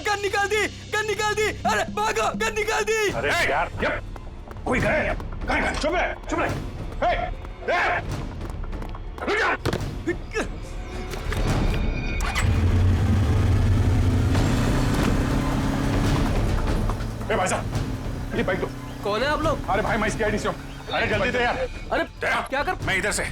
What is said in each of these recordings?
Gun निकाल दी, gun निकाल दी। अरे भागो, गन निकाल दी। अरे यार, कोई गए? चुप रहे, चुप रहे। रुक जा। भाई साहब, ये बाइक दो। कौन है आप लोग? अरे भाई, मैं इसकी आईडी से हूँ। अरे जल्दी दे यार। अरे क्या कर? मैं इधर से।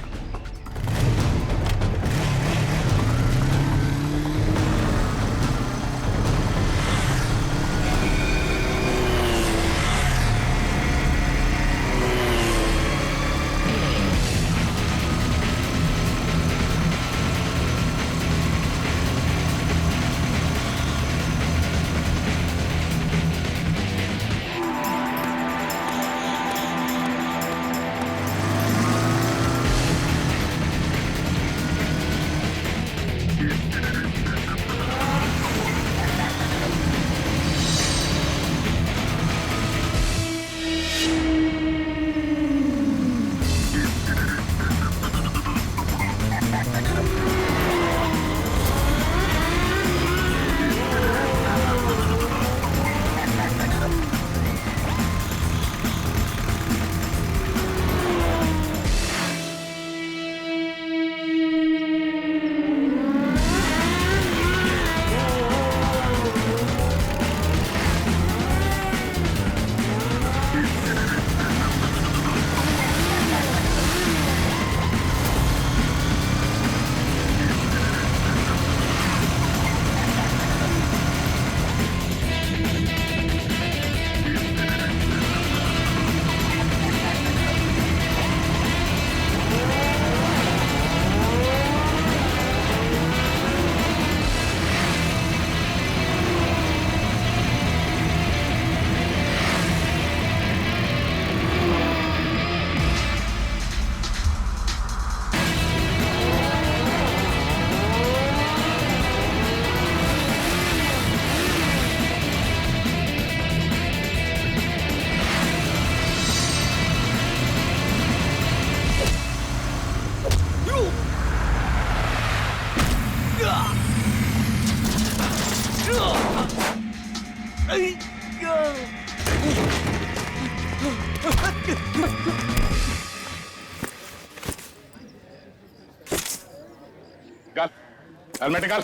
हेलमेट निकाल।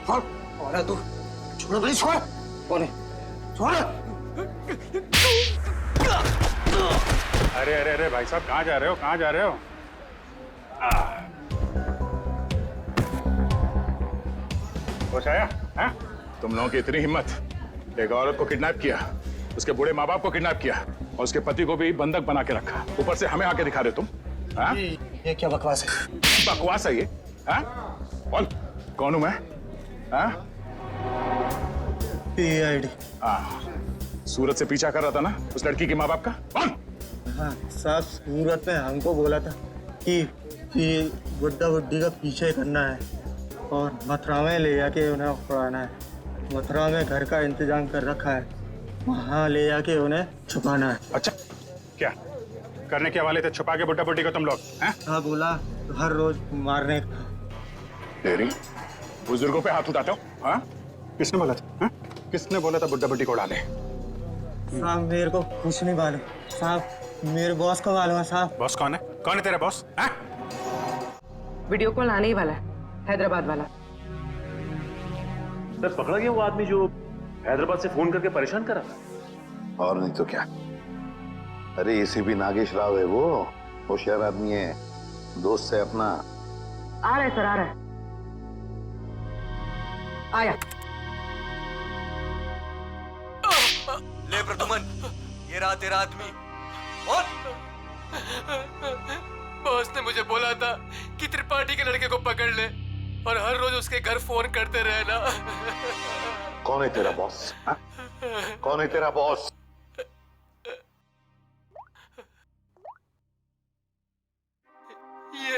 कौन है तू? छोड़ प्लीज, छोड़। कौन है? छोड़। अरे अरे अरे भाई साहब, कहाँ जा रहे हो? कहाँ जा रहे हो? होश आया? हैं? तुम लोगों की इतनी हिम्मत, एक औरत को किडनैप किया, उसके बूढ़े माँ बाप को किडनैप किया और उसके पति को भी बंधक बना के रखा, ऊपर से हमें आके दिखा रहे तुम? हाँ? ये क्या बकवास है? बकवास है ये? हाँ? बोल, कौन हूं मैं? हाँ? PID। सूरत से पीछा कर रहा था ना उस लड़की के माँ बाप का? कौन? हाँ साहब, सूरत में हमको बोला था कि बुड्ढा बुड्ढी का पीछे करना है और मथुरा में ले जाके उन्हें उड़ाना है। मथुरा में घर का इंतजाम कर रखा है, वहाँ ले जाके उन्हें छुपाना है। अच्छा, क्या करने के वाले थे? छुपा के बुड्ढा बुड्ढी को तुम लोग? हाँ बोला, हर रोज मारने का। तेरी बुजुर्गों पे हाथ उठाते हो? हाँ? किसने बोला था? हाँ? किसने बोला था बुड्ढा बुड्ढी को उड़ा ले? साहब मेरे को कुछ नहीं मालूम साहब, मेरे बॉस को मालूम है साहब। बॉस कौन है? कौन है तेरा बॉस? हाँ? वीडियो कॉल आने ही वाला है, हैदराबाद वाला। सर पकड़ा गया वो आदमी जो हैदराबाद से फोन करके परेशान कर रहा था। और नहीं तो क्या। अरे ACP नागेश राव है वो, होशियार आदमी है, दोस्त है अपना। आ रहा है सर, आ रहा है। आया। ले प्रदुमन, ये रहा तेरा आदमी। और बॉस ने मुझे बोला था कि त्रिपाठी के लड़के को पकड़ ले और हर रोज उसके घर फोन करते रहना। कौन है तेरा बॉस? हाँ? कौन है तेरा बॉस? ये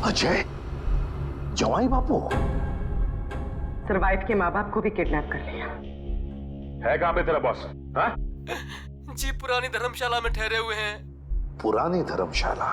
अजय, जवाई बापू। सर वाइफ के माँ बाप को भी किडनैप कर लिया। है कहाँ पे तेरा बॉस? हाँ? जी पुरानी धर्मशाला में ठहरे हुए हैं। पुरानी धर्मशाला?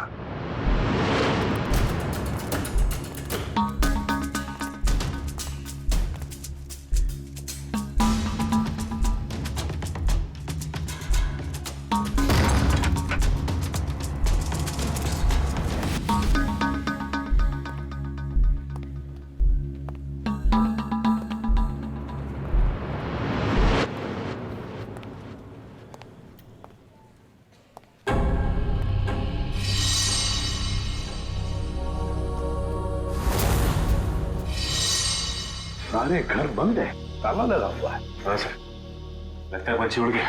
सारे घर बंद है, ताला लगा हुआ है। हाँ सर, लगता है पंछी उड़ गया।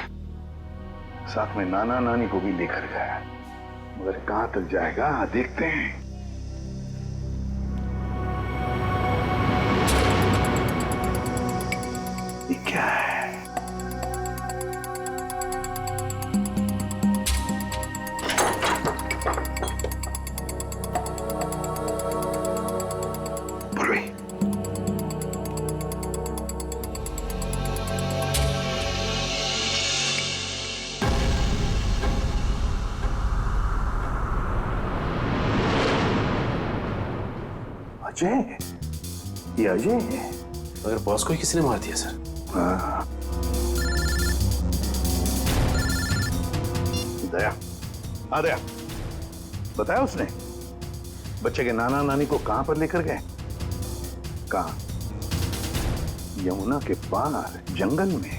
साथ में नाना नानी को भी लेकर गया, मगर कहां तक जाएगा देखते हैं। ये क्या है? पूर्वी, अजय, ये अजय है। मगर बॉस को ही किसी ने मार दिया सर। हाँ। दया, हाँ दया, बताया उसने बच्चे के नाना नानी को कहां पर लेकर गए? कहां? यमुना के पार जंगल में।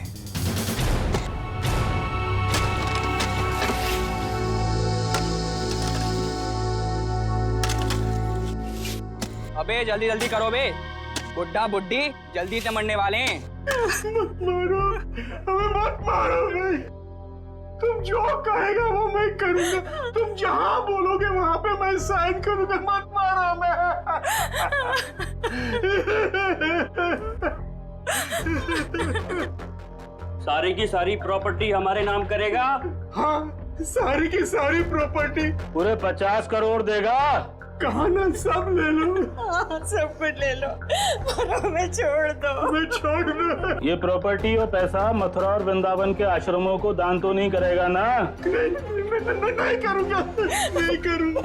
अबे जल्दी जल्दी करो बे, बुड्ढा बुड्ढी जल्दी से मरने वाले हैं। मत मारो, हमें मत मारो भाई। तुम जो कहेगा वो मैं करूंगा। तुम जहां बोलोगे वहां पे मैं साइन करूंगा। मत मारो हमें। सारी की सारी प्रॉपर्टी हमारे नाम करेगा। हाँ, सारी की सारी प्रॉपर्टी पूरे 50 करोड़ देगा। कहा ना, सब ले लो। सब कुछ ले लो और हमें छोड़ दो। हमें छोड़ दो। ये प्रॉपर्टी और पैसा मथुरा और वृंदावन के आश्रमों को दान तो नहीं करेगा ना? नहीं करूंगा, नहीं करूंगा।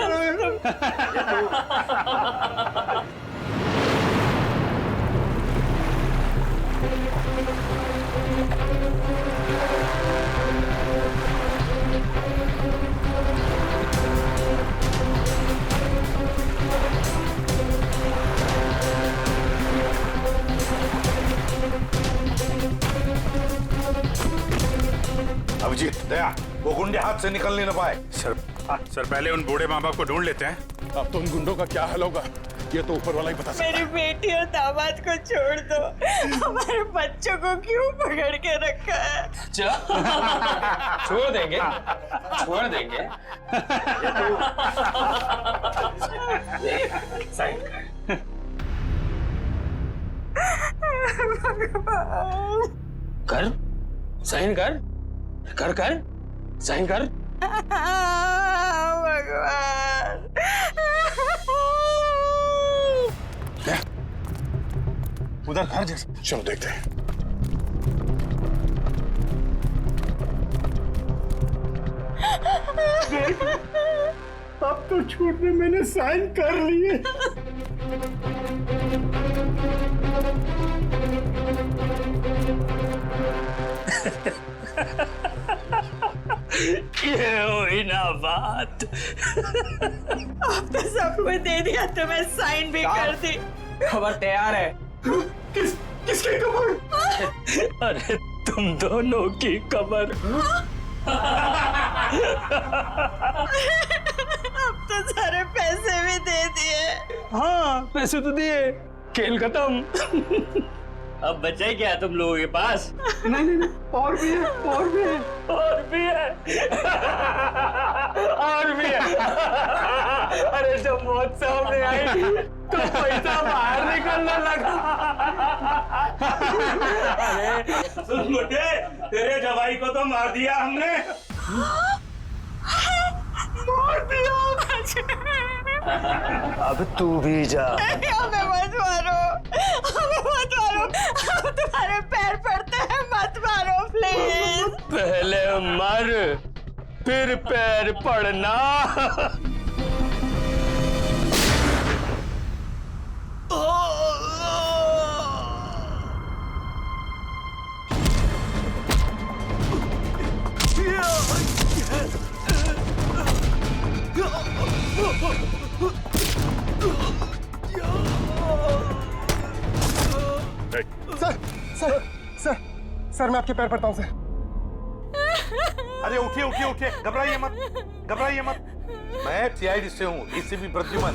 अभिजीत, दया, वो गुंडे हाथ से निकल नहीं पाए। सर, सर पहले उन बूढ़े माँ बाप को ढूंढ लेते हैं। अब तो उन गुंडों का क्या हाल होगा ये तो ऊपर वाला ही बता सकता है। मेरी बेटी और दामाद को छोड़ दो। हमारे बच्चों को क्यों पकड़ के रखा है? छोड़ देंगे, छोड़ देंगे। साइन कर, साइन कर, कर कर, साइन कर। भगवान, उधर घर जैसा, चलो देखते हैं। अब तो छूट में मैंने साइन कर लिए। ये हुई ना बात। अब तो सब कुछ दे दिया तो मैं साइन भी कर दी। खबर तैयार है। किसकी खबर? अरे तुम दोनों की खबर। अब तो सारे पैसे भी दे दिए। हाँ, पैसे तो दिए, खेल खत्म। अब बचे क्या तुम लोगों के पास? नहीं, और भी है, और भी है, और भी है, और भी है। अरे जब मौत सामने आई तो पैसा बाहर निकलने लगा। अरे सुन बुड्ढे, तेरे जवाई को तो मार दिया हमने। मार दिया? अब तू भी जा। हमें मत मारो, हमें मत मारो। हम तुम्हारे पैर पड़ते हैं, मत मारो प्लीज। पहले मर, फिर पैर पड़ना। सर मैं आपके पैर पड़ता हूँ सर। अरे उठिए उठिए उठिए, घबराइए मत, घबराइए मत। मैं सीआईडी से हूँ, एसीपी प्रद्युमन।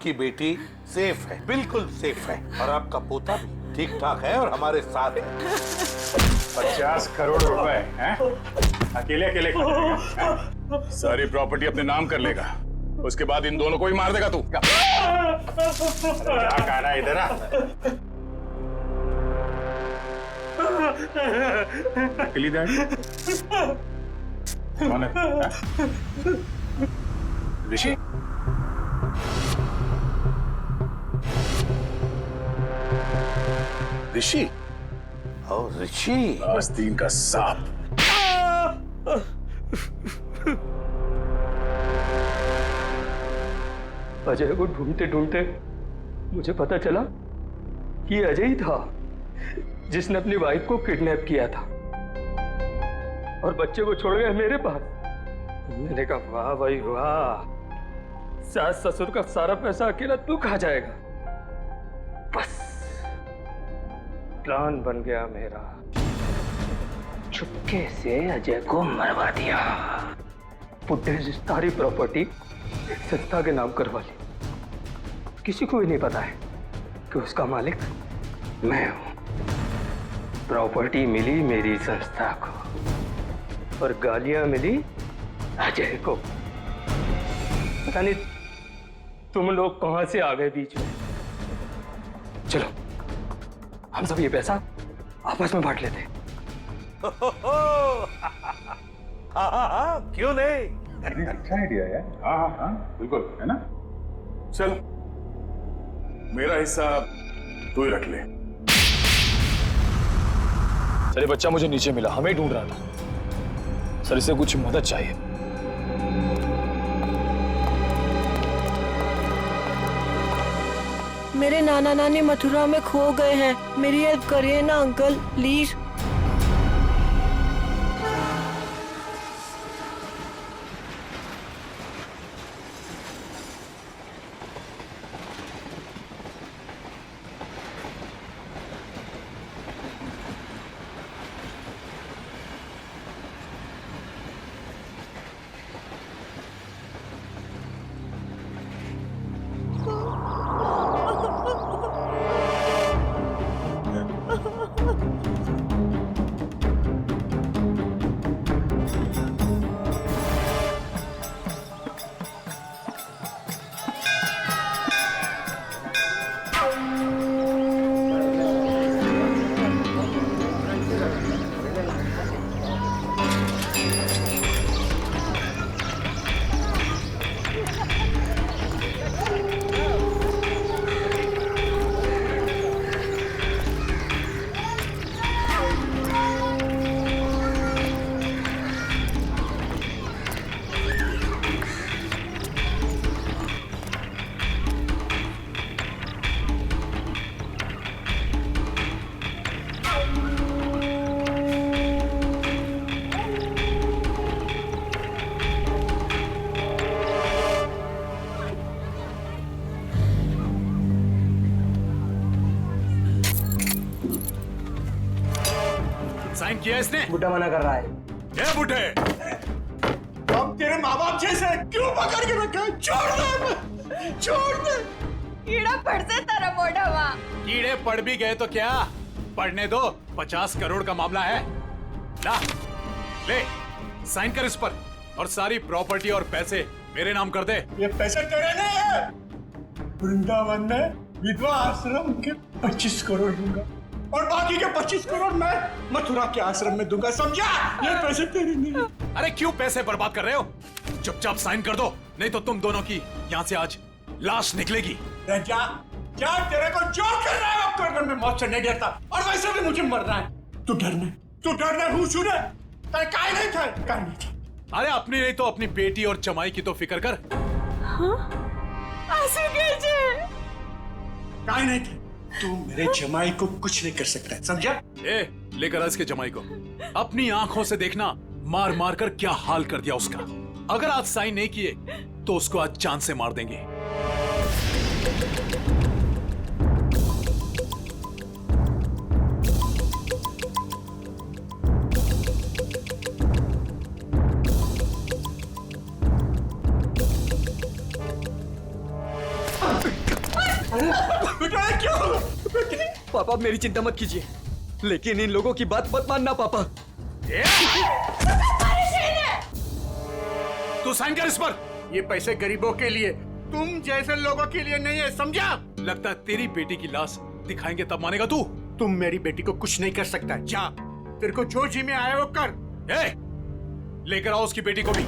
आपकी बेटी सेफ है, बिल्कुल सेफ है, और आपका पोता भी ठीक ठाक है और हमारे साथ है। 50 करोड़ रुपए हैं? अकेले अकेले खा जाएगा, हैं? सारी प्रॉपर्टी अपने नाम कर लेगा, उसके बाद इन दोनों को ही मार देगा तू। क्या कहना है इधर? नकली डैडी कौन है? ऋषि? ऋषि? और ऋषि आस्तीन का सांप। अजय को ढूंढते ढूंढते मुझे पता चला कि अजय ही था जिसने अपनी वाइफ को किडनैप किया था और बच्चे को छोड़ गया मेरे पास। मैंने कहा वाह भाई वाह, सास ससुर का सारा पैसा अकेला तू खा जाएगा। बस प्लान बन गया मेरा, चुपके से अजय को मरवा दिया, बुड्ढे से सारी प्रॉपर्टी संस्था के नाम करवा ली। किसी को भी नहीं पता है कि उसका मालिक मैं हूं। प्रॉपर्टी मिली मेरी संस्था को और गालियां मिली अजय को। पता नहीं तुम लोग कहां से आ गए बीच में। चलो हम सब ये पैसा आपस में बांट लेते। क्यों नहीं? अच्छा आइडिया है। हाँ हाँ हाँ बिल्कुल, है ना? चल मेरा हिस्सा तू ही रख ले। सर ये बच्चा मुझे नीचे मिला, हमें ढूंढ रहा था सर, इसे कुछ मदद चाहिए। मेरे नाना नानी मथुरा में खो गए हैं, मेरी हेल्प करिए ना अंकल प्लीज। साइन किया इसने? बुड्ढा मना कर रहा है। ये बुढ़े हम तेरे माँ बाप जैसे क्यों पकड़ के रखा है? छोड़ दे, छोड़ दे। कीड़ा पड़ से तेरा मोटा वहाँ। कीड़े पड़ भी गए तो क्या, पढ़ने दो। 50 करोड़ का मामला है। ला ले साइन कर इस पर और सारी प्रॉपर्टी और पैसे मेरे नाम कर दे। ये पैसे तेरे नहीं है। वृंदावन में विधवा आश्रम के 25 करोड़ दूंगा और बाकी के 25 करोड़ मैं मथुरा के आश्रम में दूंगा, समझा? ये पैसे तेरे नहीं है। अरे क्यों पैसे बर्बाद कर रहे हो? चुपचाप साइन कर दो, नहीं तो तुम दोनों की यहाँ से आज लाश निकलेगी। जा जा, तेरे को जो कर रहा है वो कर, मैं मौत से नहीं डरता और वैसे भी मुझे मरना है। तू डरना हूँ सुने, काय नहीं था। अरे अपनी नहीं तो अपनी बेटी और जमाई की तो फिक्र कर। काय नहीं था, तू मेरे जमाई को कुछ नहीं कर सकता है, समझा? ए लेकर आज के जमाई को अपनी आंखों से देखना, मार मार कर क्या हाल कर दिया उसका। अगर आज साइन नहीं किए तो उसको आज जान से मार देंगे। पापा मेरी चिंता मत कीजिए, लेकिन इन लोगों की बात मत मानना पापा। तू साइन कर इस पर। ये पैसे गरीबों के लिए, तुम जैसे लोगों के लिए नहीं है, समझा? लगता है तेरी बेटी की लाश दिखाएंगे तब मानेगा तू। तुम मेरी बेटी को कुछ नहीं कर सकता। जा, तेरे को जो जी में आया वो कर। लेकर आओ उसकी बेटी को भी।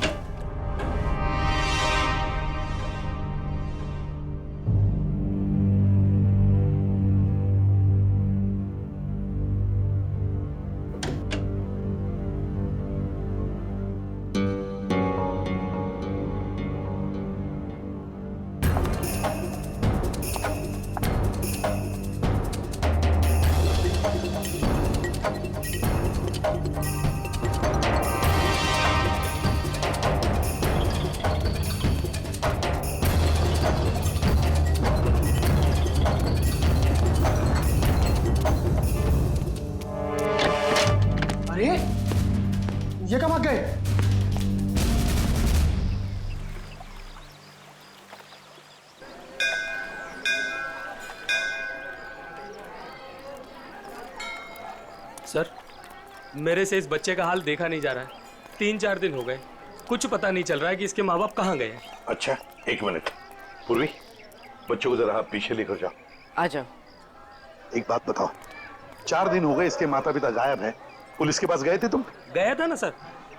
ये कब आ गए? सर, मेरे से इस बच्चे का हाल देखा नहीं जा रहा है। 3-4 दिन हो गए, कुछ पता नहीं चल रहा है कि इसके माँ बाप कहाँ गए हैं। अच्छा, एक मिनट। पूर्वी, बच्चों को जरा आप पीछे लेकर जाओ। आ जाओ। एक बात बताओ, 4 दिन हो गए इसके माता पिता गायब हैं। पुलिस के पास गए थे तुम? गया था ना सर,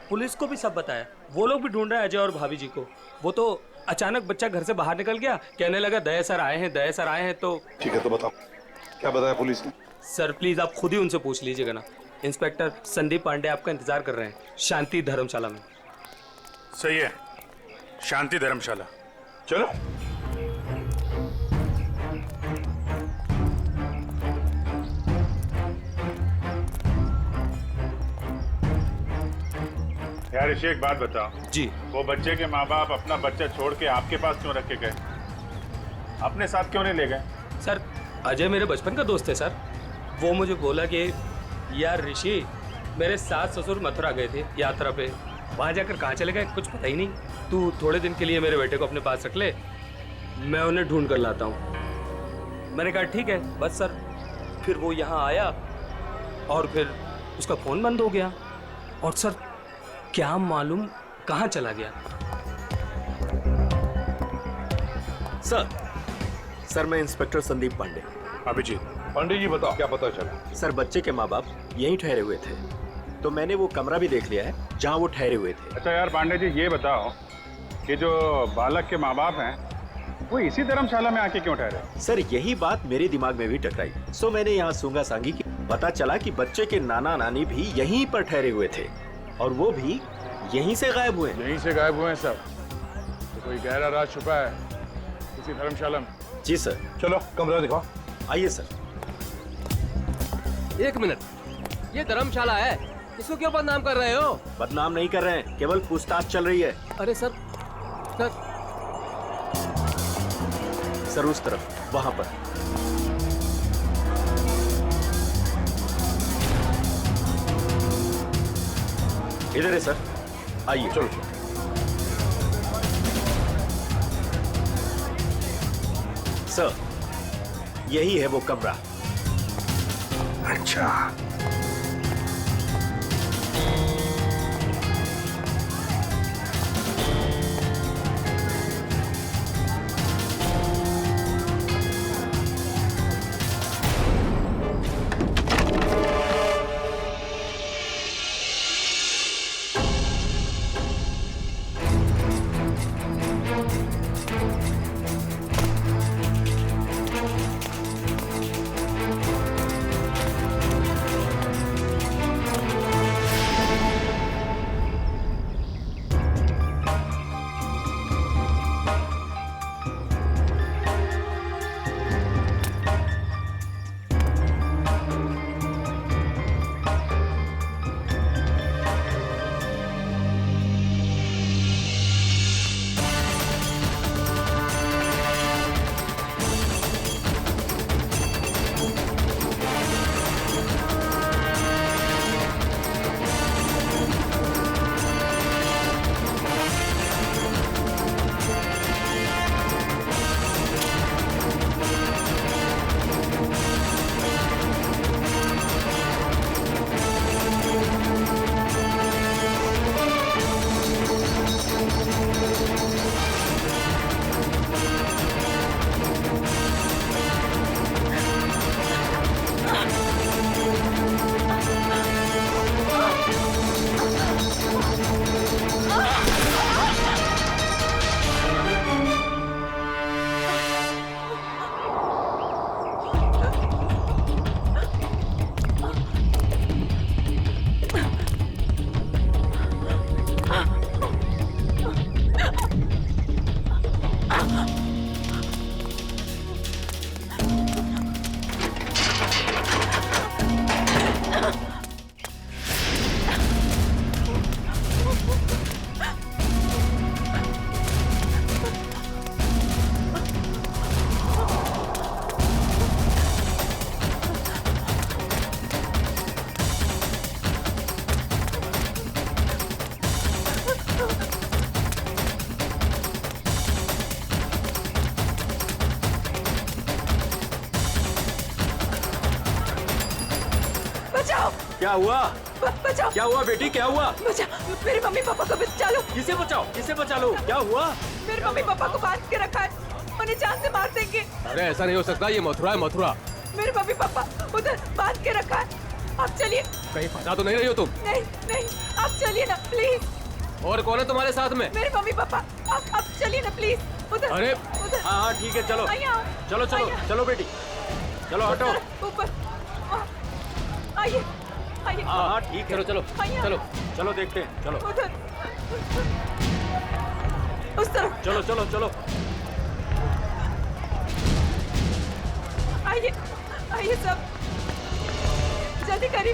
पुलिस को भी सब बताया। वो लोग भी ढूंढ रहे हैं अजय और भाभी जी को। वो तो अचानक बच्चा घर से बाहर निकल गया, कहने लगा दया सर आए हैं, दया सर आए हैं। तो ठीक है, तो बताओ क्या बताया पुलिस ने? सर प्लीज आप खुद ही उनसे पूछ लीजिएगा ना। इंस्पेक्टर संदीप पांडे आपका इंतजार कर रहे हैं शांति धर्मशाला में। सही है, शांति धर्मशाला। चलो। यार ऋषि, एक बात बताओ जी। वो बच्चे के माँ बाप अपना बच्चा छोड़ के आपके पास क्यों रख के गए? अपने साथ क्यों नहीं ले गए? सर अजय मेरे बचपन का दोस्त है सर। वो मुझे बोला कि यार ऋषि, मेरे सास ससुर मथुरा गए थे यात्रा पे, वहाँ जाकर कहाँ चले गए कुछ पता ही नहीं। तू थोड़े दिन के लिए मेरे बेटे को अपने पास रख ले, मैं उन्हें ढूंढ कर लाता हूँ। मैंने कहा ठीक है बस सर। फिर वो यहाँ आया और फिर उसका फ़ोन बंद हो गया और सर क्या मालूम कहाँ चला गया। सर मैं इंस्पेक्टर संदीप पांडे। अभिजीत। पांडे जी बताओ क्या पता चला? सर बच्चे के माँ बाप यहीं ठहरे हुए थे, तो मैंने वो कमरा भी देख लिया है जहाँ वो ठहरे हुए थे। अच्छा यार पांडे जी, ये बताओ कि जो बालक के माँ बाप हैं वो इसी धर्मशाला में आके क्यों ठहरे? सर यही बात मेरे दिमाग में भी टकराई, सो मैंने यहाँ सूंगा सांगी की। पता चला कि बच्चे के नाना नानी भी यहीं पर ठहरे हुए थे और वो भी यहीं से गायब हुए। यहीं से गायब हुए हैं सर? तो कोई गहरा राज छुपा है इसी धर्मशाला में। जी सर। चलो कमरा दिखाओ। आइए सर। 1 मिनट, ये धर्मशाला है, इसको क्यों बदनाम कर रहे हो? बदनाम नहीं कर रहे हैं, केवल पूछताछ चल रही है। अरे सर सर उस तरफ, वहां पर। इधर है सर, आइए। चलो। सर यही है वो कमरा। अच्छा, क्या हुआ? बचाओ। क्या हुआ बेटी, क्या हुआ? बचा, मेरे मम्मी पापा को बचा लो। किसे बचाओ, किसे बचा लो? क्या हुआ? मेरे मम्मी पापा को बांध के रखा है, उन्हें जान से मार देंगे। अरे ऐसा नहीं हो सकता, ये मथुरा है, मथुरा। मेरे मम्मी पापा उधर बांध के रखा है। आप चलिए। कहीं फंसा तो नहीं रही हो तुम? नहीं नहीं, आप चलिए ना प्लीज। और कौन है तुम्हारे साथ में? मेरे मम्मी पापा, आप चलिए ना प्लीज। उधर। अरे उधर। हाँ ठीक है, चलो चलो चलो चलो बेटी, चलो हटो। ऊपर आइए आइए। हाँ ठीक है, चलो चलो चलो देखते हैं, चलो उधर उस तरफ। चलो चलो चलो। आइए आइए सब, जल्दी करिए।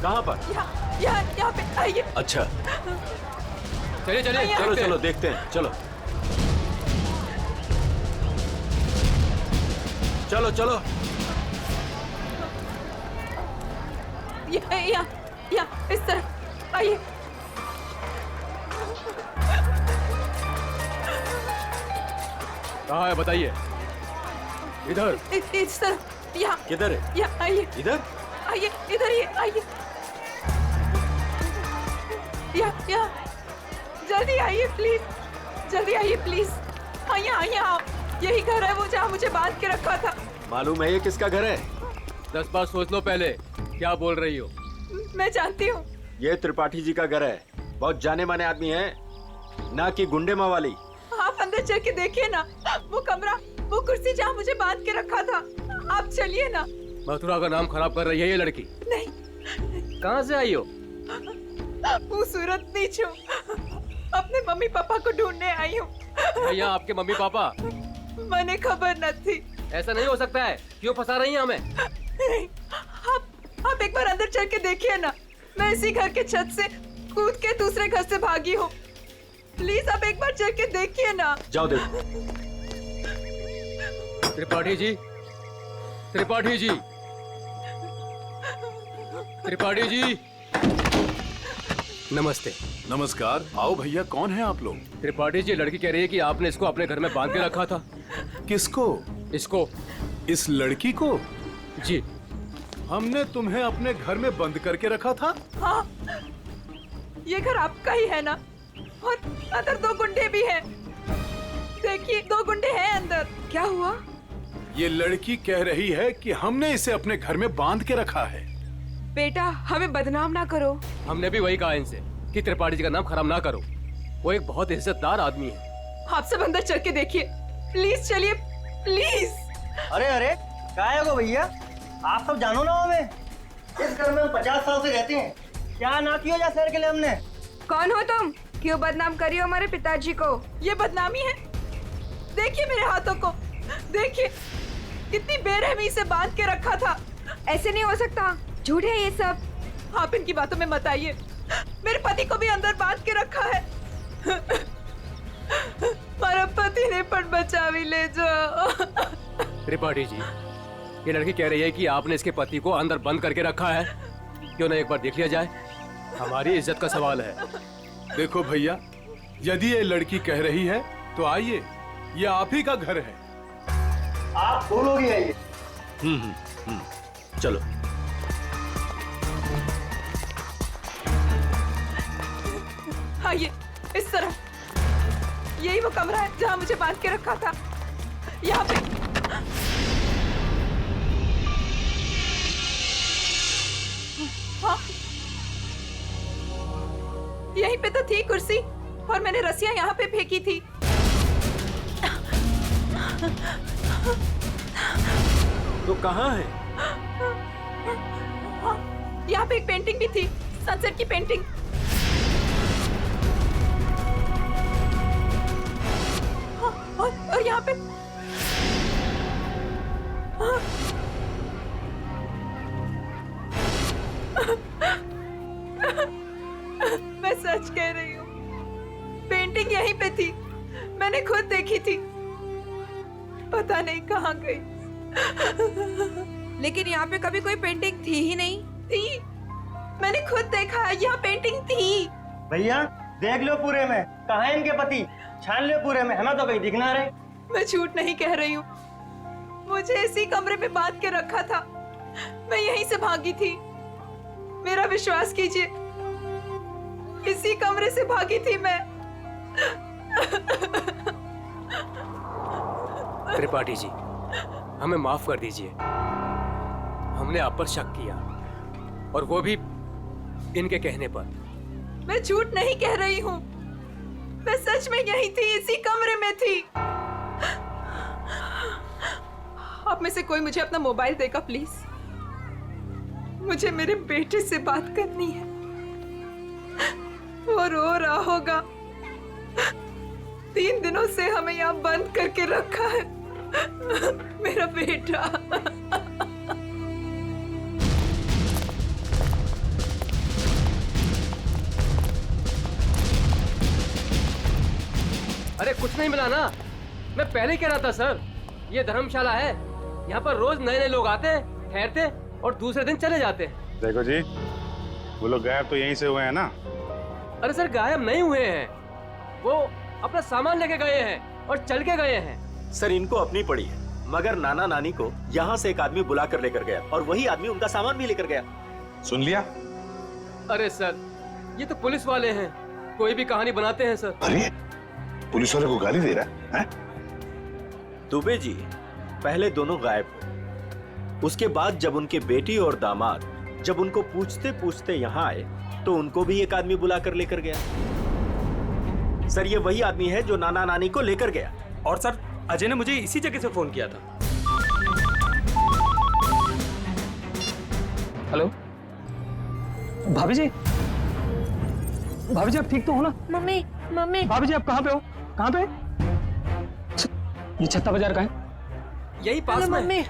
कहाँ पर? यहाँ पे आइए। अच्छा चलिए चलिए, चलो चलो देखते हैं, चलो चलो चलो। यहाँ इस तरफ आइए। कहाँ है बताइए? इधर। इस तरफ। यहाँ। किधर है? यहाँ आइए। इधर आइए, इधर ही आइए। यहाँ जल्दी आइए प्लीज, जल्दी आइए प्लीज। यहाँ यही घर है वो जहाँ मुझे बांध के रखा था। मालूम है ये किसका घर है? 10 बार सोच लो पहले, क्या बोल रही हो? मैं जानती हूँ। ये त्रिपाठी जी का घर है, बहुत जाने माने आदमी है, ना कि गुंडे मवाली। आप अंदर चल के देखिए ना, वो कमरा, वो कुर्सी जहाँ मुझे बांध के रखा था। आप चलिए ना। मथुरा का नाम खराब कर रही है ये लड़की। नहीं। कहाँ से आई हो? वो सूरत नीचू, अपने मम्मी पापा को ढूंढने आई हूँ। भैया आपके मम्मी पापा? मैंने खबर न थी। ऐसा नहीं हो सकता है, क्यों फंसा रही हैं हमें? नहीं, आप एक बार अंदर चल के देखिए ना। मैं इसी घर के छत से कूद के दूसरे घर से भागी हूँ। प्लीज आप एक बार चल के देखिए ना। जाओ देखो। त्रिपाठी जी, त्रिपाठी जी, त्रिपाठी जी, नमस्ते। नमस्कार। आओ भैया, कौन है आप लोग? त्रिपाठी जी, लड़की कह रही है कि आपने इसको अपने घर में बांध के रखा था। किसको? इसको। इस लड़की को? जी। हमने तुम्हें अपने घर में बंद करके रखा था? हाँ, ये घर आपका ही है ना? और अंदर 2 गुंडे भी हैं। देखिए 2 गुंडे हैं अंदर। क्या हुआ? ये लड़की कह रही है कि हमने इसे अपने घर में बांध के रखा है। बेटा हमें बदनाम ना करो। हमने भी वही कहा इनसे कि त्रिपाठी जी का नाम खराब ना करो, वो एक बहुत इज्जतदार आदमी है। आप सब अंदर चल के देखिए, प्लीज चलिए प्लीज। अरे अरे क्या है वो भैया, आप सब जानो ना हमें, इस घर में हम 50 साल से रहते हैं। क्या ना किया जा शहर के लिए हमने। कौन हो तुम? क्यों बदनाम करी हो हमारे पिताजी को? ये बदनामी है? देखिए मेरे हाथों को, देखिए कितनी बेरहमी से बांध के रखा था। ऐसे नहीं हो सकता, झूठ है ये सब। आप इनकी बातों में मत आइए। मेरे पति को भी अंदर बांध के रखा है। मेरा पति ने पण बचा भी ले जाओ। त्रिपाठी जी, ये लड़की कह रही है कि आपने इसके पति को अंदर बंद करके रखा है। क्यों ना एक बार देख लिया जाए, हमारी इज्जत का सवाल है। देखो भैया, यदि ये लड़की कह रही है तो आइए, ये आप ही का घर है। आप बोलोगे आइए। चलो। आइए इस तरफ, यही वो कमरा है जहाँ मुझे बांध के रखा था। यहाँ पे हाँ, यहीं पे तो थी कुर्सी और मैंने रस्सियाँ यहाँ पे फेंकी थी। तो कहाँ है? हाँ, यहाँ पे एक पेंटिंग भी थी, सनसेट की पेंटिंग। हाँ, और यहाँ पे हाँ, मैं सच कह रही हूँ, पेंटिंग यहीं पे थी, मैंने खुद देखी थी, पता नहीं कहाँ गई। लेकिन यहाँ पे कभी कोई पेंटिंग थी ही नहीं। थी, मैंने खुद देखा है, यहाँ पेंटिंग थी। भैया देख लो पूरे में, कहाँ है इनके पति, छान लो पूरे में, हमें तो कहीं दिख ना रहे। मैं झूठ नहीं कह रही हूँ, मुझे इसी कमरे में बांध के रखा था। मैं यहीं से भागी थी। मेरा विश्वास कीजिए, इसी कमरे से भागी थी मैं। त्रिपाठी जी, हमें माफ कर दीजिए। हमने आप पर शक किया, और वो भी इनके कहने पर। मैं झूठ नहीं कह रही हूँ, मैं सच में यहीं थी, इसी कमरे में थी। आप में से कोई मुझे अपना मोबाइल देगा प्लीज? मुझे मेरे बेटे से बात करनी है। वो रो रहा होगा। 3 दिनों से हमें यहाँ बंद करके रखा है। मेरा बेटा। अरे कुछ नहीं मिला ना, मैं पहले कह रहा था सर, ये धर्मशाला है, यहाँ पर रोज नए नए लोग आते हैं, ठहरते और दूसरे दिन चले जाते हैं। देखो जी, वो लोग गायब तो यहीं से हुए हैं ना? अरे सर, गायब नहीं हुए हैं, वो अपना सामान लेके गए हैं और चल के गए हैं। सर, इनको अपनी पड़ी है, मगर नाना नानी को यहाँ से एक आदमी बुला कर लेकर गया, और वही आदमी उनका सामान भी लेकर गया। सुन लिया? अरे सर, ये तो पुलिस वाले हैं, कोई भी कहानी बनाते हैं सर। अरे पुलिस वाले को गाली दे रहा है? दुबे जी, पहले दोनों गायब हुए, उसके बाद जब उनके बेटी और दामाद जब उनको पूछते पूछते यहाँ आए तो उनको भी एक आदमी बुला कर लेकर गया। सर, ये वही आदमी है जो नाना नानी को लेकर गया। और सर, अजय ने मुझे इसी जगह से फोन किया था। हेलो भाभी जी, भाभी जी आप ठीक तो हो ना? Mummy, mummy. भाभी जी आप कहाँ पे हो? कहाँ पे? ये छत्ता बाजार का है? यही पास में। मम्मी,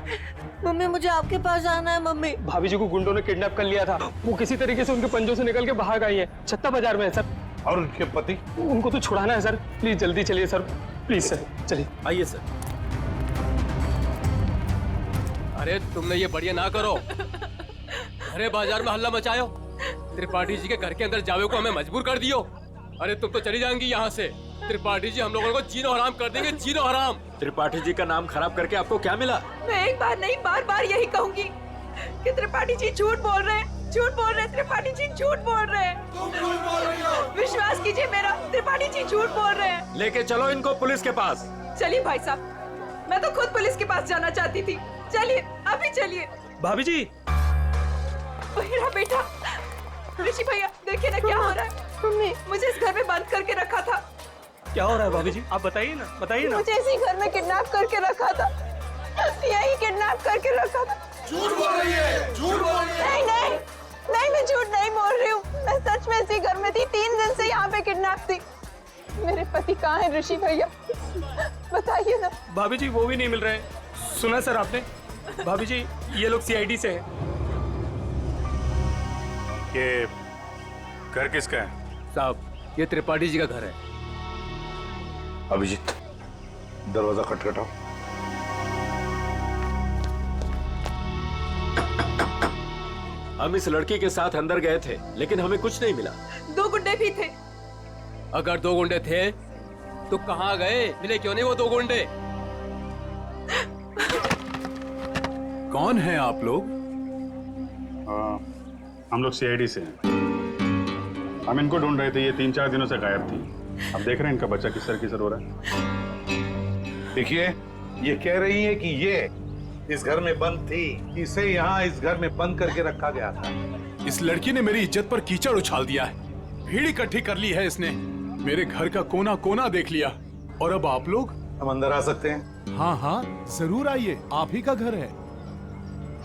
मम्मी मुझे आपके पास जाना है मम्मी। भाभी जी को गुंडों ने किडनैप कर लिया था, वो किसी तरीके से उनके पंजों से निकल के बाहर गई है। छत्ता बाजार में है सर। और उनके पति? उनको तो छुड़ाना है सर, प्लीज जल्दी चलिए सर, प्लीज सर, चलिए। आइए सर। अरे तुमने ये बढ़िया ना करो, अरे बाजार में हल्ला मचायो, त्रिपाठी जी के घर के अंदर जावे को हमें मजबूर कर दियो। अरे तुम तो चली जाएंगी यहाँ से। त्रिपाठी जी हम लोगों को जीनो हराम कर देंगे, जीनो हराम। त्रिपाठी जी का नाम खराब करके आपको क्या मिला? मैं एक बार नहीं, बार बार यही कहूंगी कि त्रिपाठी जी झूठ बोल रहे हैं, झूठ बोल रहे हैं, त्रिपाठी जी झूठ बोल रहे हैं। विश्वास कीजिए मेरा, त्रिपाठी जी झूठ बोल रहे हैं। लेके चलो इनको पुलिस के पास। चलिए भाई साहब, मैं तो खुद पुलिस के पास जाना चाहती थी। चलिए, अभी चलिए। भाभी जी, मेरा बेटा ऋषि भैया, देखिए ना क्या हो रहा है। मम्मी, मुझे इस घर में बंद करके रखा था। क्या हो रहा है भाभी जी? आप बताइए ना, बताइए ना। मुझे इसी घर में किडनैप करके रखा था, यही किडनैप करके रखा था। झूठ बोल रही है, झूठ बोल रही है। नहीं नहीं नहीं, मैं झूठ नहीं बोल रही हूँ, मैं सच में इसी घर में थी। 3 दिन से यहाँ पे किडनैप थी। मेरे पति कहाँ है ऋषि भैया, बताइए ना। भाभी जी वो भी नहीं मिल रहे हैं। सुना सर आपने? भाभी जी ये लोग सीआईडी से हैं। ये घर किसका है? साहब, ये त्रिपाठी जी का घर है। अभिजीत, दरवाजा खटखटाओ। हम इस लड़की के साथ अंदर गए थे, लेकिन हमें कुछ नहीं मिला। 2 गुंडे भी थे। अगर 2 गुंडे थे तो कहाँ गए? मिले क्यों नहीं वो 2 गुंडे? कौन है आप लोग? हम लोग सीआईडी से हैं। हम इनको ढूंढ रहे थे, ये 3-4 दिनों से गायब थी। अब देख रहे हैं इनका बच्चा किसर हो रहा है। देखिए, ये कह रही है कि ये इस घर में बंद थी, इसे यहाँ इस घर में बंद करके रखा गया था। इस लड़की ने मेरी इज्जत पर कीचड़ उछाल दिया है, भीड़ इकट्ठी कर ली है इसने, मेरे घर का कोना कोना देख लिया। और अब आप लोग? हम अंदर आ सकते हैं? हाँ हाँ जरूर आइए, आप ही का घर है।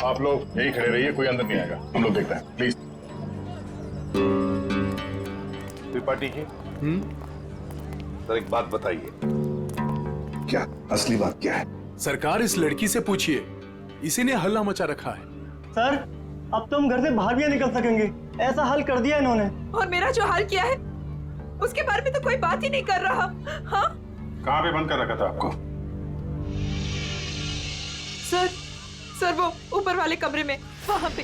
आप लोग यही खड़े रहिए, कोई अंदर नहीं आएगा, हम लोग देखते हैं, प्लीज। त्रिपाठी जी, सर एक बात बताइए, क्या असली बात क्या है? सरकार, इस लड़की से पूछिए, इसी ने हल्ला मचा रखा है। सर, अब तो हम घर से बाहर भी नहीं निकल सकेंगे, ऐसा हाल कर दिया इन्होंने। और मेरा जो हाल किया है उसके बारे में तो कोई बात ही नहीं कर रहा। हाँ? कहाँ पे बंद कर रखा था आपको? सर वो ऊपर वाले कमरे में, वहां पे।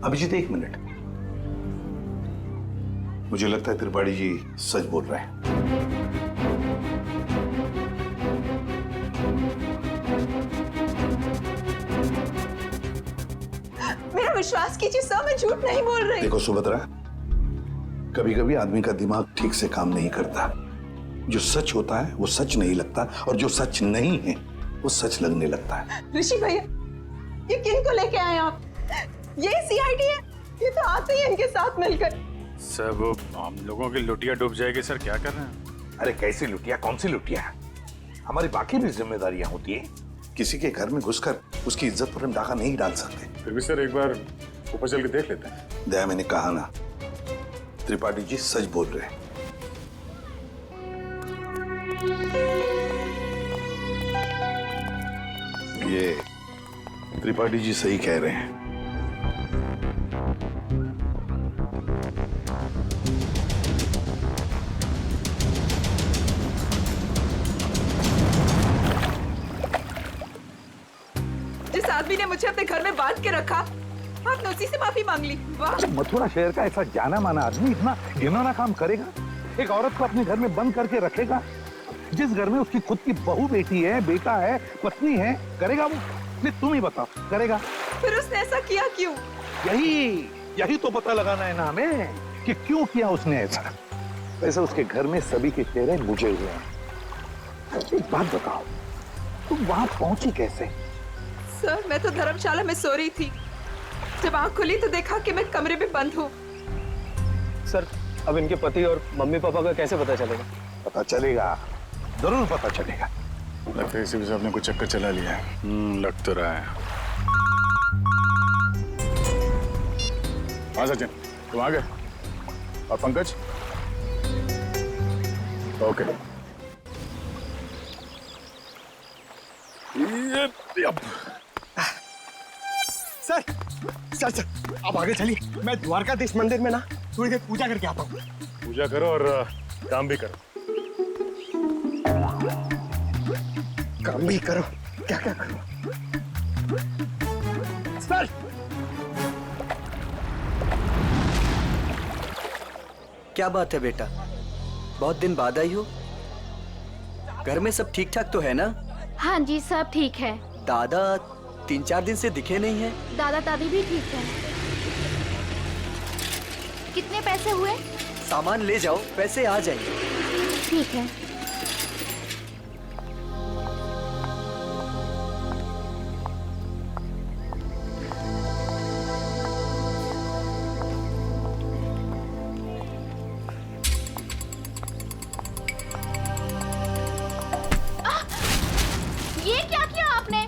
अभिजीत, 1 मिनट, मुझे लगता है त्रिपाठी जी सच बोल रहे हैं। विश्वास कीजिए सर, मैं झूठ नहीं बोल रही। देखो सुभद्रा, कभी कभी आदमी का दिमाग ठीक से काम नहीं करता। जो सच होता है वो सच नहीं लगता, और जो सच नहीं है वो सच लगने लगता है। ऋषि भैया, ये किन को लेके आए आप? ये सीआईडी है? ये तो आते ही इनके साथ मिलकर। सर वो हम लोगों की लुटिया डूब जाएगी सर, क्या कर रहे हैं? अरे कैसी लुटिया, कौन सी लुटिया? हमारी बाकी भी जिम्मेदारियां होती है। किसी के घर में घुसकर उसकी इज्जत पर हम डाका नहीं डाल सकते। फिर भी सर एक बार ऊपर चल के देख लेते हैं। दया, मैंने कहा ना, त्रिपाठी जी सच बोल रहे हैं। ये त्रिपाठी जी सही कह रहे हैं। जिस आदमी ने मुझे अपने घर में बांध के रखा, आपने उसी से माफी मांग ली। वाह! मथुरा शहर का ऐसा जाना माना आदमी इतना घिनौना काम करेगा? एक औरत को अपने घर में बंद करके रखेगा? जिस घर में उसकी खुद की बहू बेटी है, बेटा है, पत्नी है, करेगा वो? नहीं, तुम ही बताओ, करेगा? फिर उसने ऐसा किया क्यों? यही तो पता लगाना है ना हमें कि क्यों किया उसने ऐसा। वैसे उसके घर में सभी के चेहरे बुझे हुए हैं। एक बात बताओ, तुम वहां पहुंची कैसे? सर, मैं तो धर्मशाला में सो रही थी। जब आंख खुली तो देखा कि मैं कमरे में बंद हूँ। सर, अब इनके पति और मम्मी पापा का कैसे पता चलेगा? पता चलेगा, जरूर पता चलेगा। लगता है इसी वजह से आपने कुछ चक्कर चला लिया है। लग तो रहा है। हाँ सचिन, तुम आ गए? और Pankaj? Okay. Sir sir sir आप आगे चलिए, मैं द्वारकाधीश मंदिर में ना थोड़ी देर पूजा करके आता हूँ। पूजा करो और काम भी करो। काम भी करो? क्या क्या करो? सर, क्या बात है बेटा, बहुत दिन बाद आई हो? घर में सब ठीक ठाक तो है ना? हाँ जी, सब ठीक है। दादा 3-4 दिन से दिखे नहीं है। दादा दादी भी ठीक है। कितने पैसे हुए? सामान ले जाओ, पैसे आ जाएंगे। ठीक है। ये क्या किया आपने?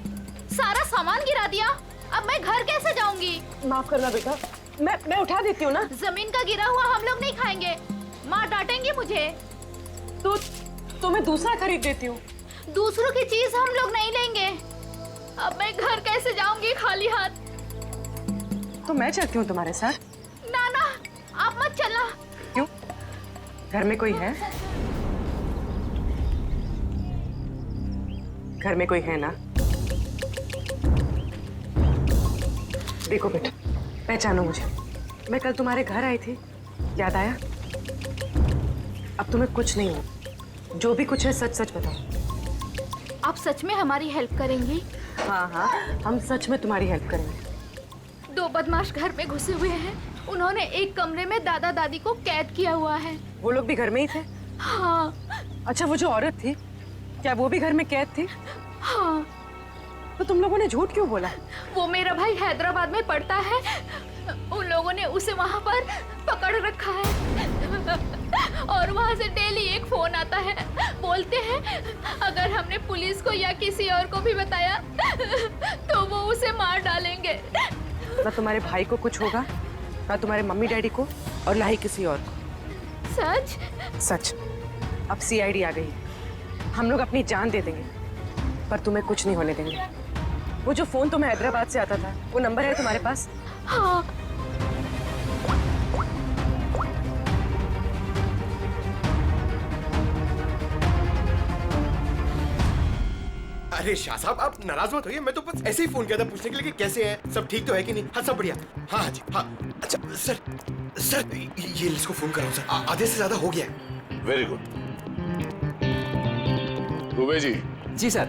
सारा सामान गिरा दिया। अब मैं घर कैसे जाऊंगी? माफ करना बेटा, मैं उठा देती हूँ ना। जमीन का गिरा हुआ हम लोग नहीं खाएंगे, माँ डांटेंगी मुझे। तो मैं दूसरा खरीद देती हूँ। दूसरों की चीज हम लोग नहीं लेंगे। अब मैं घर कैसे जाऊंगी खाली हाथ? तो मैं चलती हूँ तुम्हारे साथ। ना ना, आप मत चलना। क्यों? घर में कोई है? घर में कोई है ना? देखो बेटा, पहचानो मुझे। मैं कल तुम्हारे घर आई थी, याद आया? अब तुम्हें कुछ नहीं हो, जो भी कुछ है सच सच बताओ। आप सच में हमारी हेल्प करेंगी? हाँ हाँ, हम सच में तुम्हारी हेल्प करेंगे। 2 बदमाश घर में घुसे हुए हैं। उन्होंने एक कमरे में दादा दादी को कैद किया हुआ है। वो लोग भी घर में ही थे? हाँ। अच्छा, वो जो औरत थी, क्या वो भी घर में कैद थी? हाँ। तो तुम लोगों ने झूठ क्यों बोला? वो मेरा भाई हैदराबाद में पढ़ता है, उन लोगों ने उसे वहाँ पर पकड़ रखा है और वहाँ से डेली एक फोन आता है। बोलते हैं अगर हमने पुलिस को या किसी और को भी बताया तो वो उसे मार डालेंगे। ना तुम्हारे भाई को कुछ होगा, ना तुम्हारे मम्मी डैडी को, और ना ही किसी और को। सच? सच। अब सीआईडी आ गई है, हम लोग अपनी जान दे देंगे, पर तुम्हें कुछ नहीं होने देंगे। वो जो फोन तुम्हें हैदराबाद से आता था, वो नंबर है तुम्हारे पास? हाँ। अरे शाह साहब, आप नाराज मत होइए, मैं तो बस ऐसे ही फोन किया था पूछने के लिए कि कैसे हैं, सब ठीक तो है कि नहीं? हाँ सब बढ़िया। हाँ जी हाँ। अच्छा सर ये इसको फोन कराओ सर, आधे से ज्यादा हो गया है। Very good. दुबे जी। जी सर।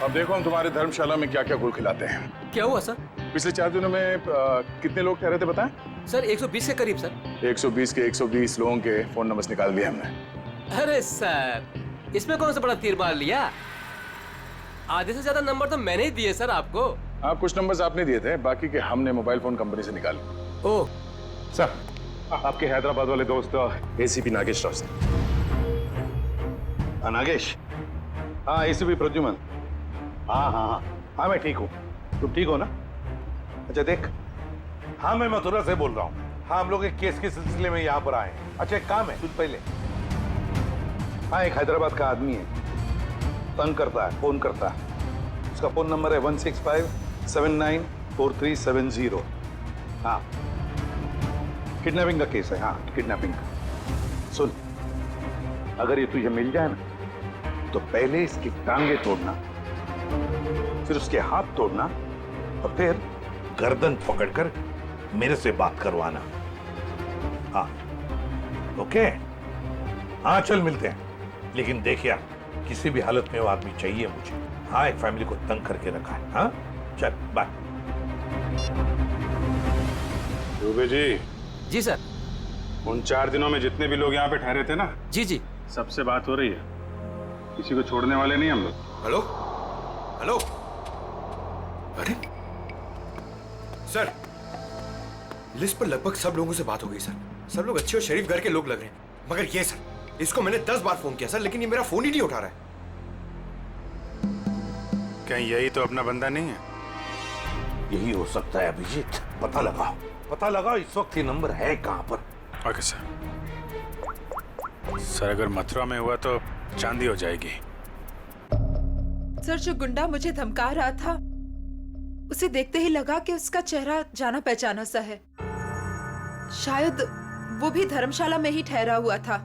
अब देखो हम तुम्हारे धर्मशाला में क्या क्या गुल खिलाते हैं। क्या हुआ सर? पिछले 4 दिनों में कितने लोग ठहरे थे बताएं? सर 120 के करीब सर। 120 के 120 लोगों के फोन नंबर्स निकाल दिए हमने। अरे सर, इसमें कौन सा बड़ा तीर मार लिया? आधे से ज्यादा नंबर तो मैंने ही दिए सर आपको। हाँ, कुछ नंबर्स आपने दिए थे, बाकी के हमने मोबाइल फोन कंपनी से निकाले। ओह सर, आपके हैदराबाद वाले दोस्त एसीपी नागेश राव से। नागेश? हाँ, एसीपी प्रद्युमन। हाँ, मैं ठीक हूँ। तुम ठीक हो ना? अच्छा देख, हाँ मैं मथुरा से बोल रहा हूँ। हाँ, हम लोग एक केस के सिलसिले में यहाँ पर आए। अच्छा एक काम है, सुन पहले। हाँ, एक हैदराबाद का आदमी है, तंग करता है, फोन करता है। उसका फोन नंबर है 165794370। हाँ, किडनैपिंग का केस है। हाँ, किडनैपिंग का। सुन, अगर ये तुझे मिल जाए ना, तो पहले इसकी टांगे तोड़ना, फिर उसके हाथ तोड़ना, और फिर गर्दन पकड़कर मेरे से बात करवाना। हाँ, ओके? हाँ, चल मिलते हैं। लेकिन देखिए, किसी भी हालत में वो आदमी चाहिए मुझे। हाँ, एक फैमिली को तंग करके रखा है। हाँ, चल बाय। दुबे जी। जी सर। उन 4 दिनों में जितने भी लोग यहाँ पे ठहरे थे ना, जी जी, सबसे बात हो रही है। किसी को छोड़ने वाले नहीं हम लोग। हेलो हेलो, अरे सर, लिस्ट पर लगभग सब लोगों से बात हो गई सर। सब लोग अच्छे और शरीफ घर के लोग लग रहे हैं, मगर ये सर, इसको मैंने 10 बार फोन किया सर, लेकिन ये मेरा फोन ही नहीं उठा रहा है। कहीं यही तो अपना बंदा नहीं है? यही हो सकता है अभिजीत। पता लगाओ इस वक्त ये नंबर है कहां पर। Okay sir. सर, अगर मथुरा में हुआ तो चांदी हो जाएगी। सर, जो गुंडा मुझे धमका रहा था, उसे देखते ही लगा कि उसका चेहरा जाना पहचाना सा है। शायद वो भी धर्मशाला में ही ठहरा हुआ था,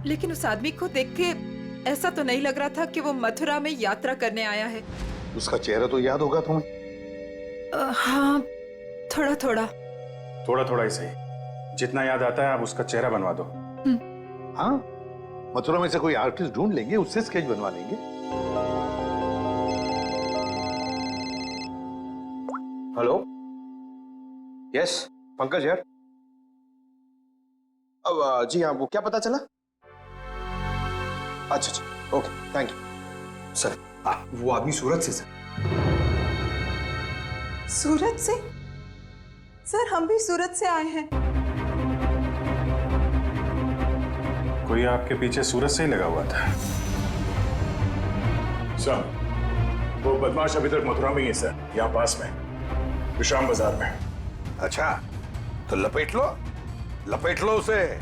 लेकिन उस आदमी को देख के ऐसा तो नहीं लग रहा था कि वो मथुरा में यात्रा करने आया है। उसका चेहरा तो याद होगा तुम्हें? हाँ, थोड़ा थोड़ा ही सही। जितना याद आता है आप उसका चेहरा बनवा दो। हाँ, मथुरा में से कोई आर्टिस्ट ढूंढ लेंगे, उससे स्केच बनवा लेंगे। हेलो, यस पंकज यार। अब जी हाँ, वो क्या पता चला? अच्छा, ओके, थैंक यू सर। वो आदमी सूरत से सर। सूरत से? सर, हम भी सूरत से आए हैं। कोई आपके पीछे सूरत से ही लगा हुआ था? सर, वो बदमाश अभी तक मथुरा में ही है सर, यहाँ पास में, विश्राम बाजार में। अच्छा, तो लपेट लो उसे।